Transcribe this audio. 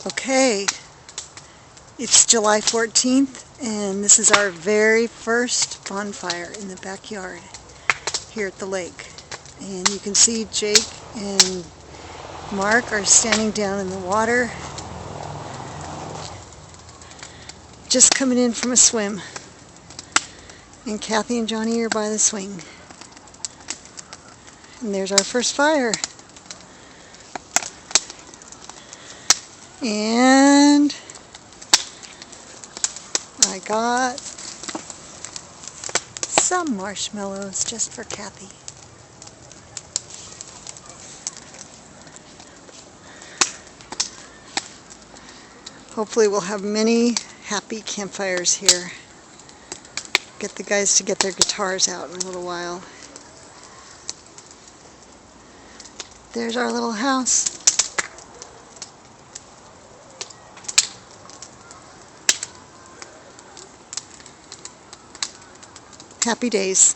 Okay, it's July 14th and this is our very first bonfire in the backyard here at the lake. And you can see Jake and Mark are standing down in the water, just coming in from a swim. And Kathy and Johnny are by the swing. And there's our first fire. And I got some marshmallows just for Kathy. Hopefully we'll have many happy campfires here. Get the guys to get their guitars out in a little while. There's our little house. Happy days.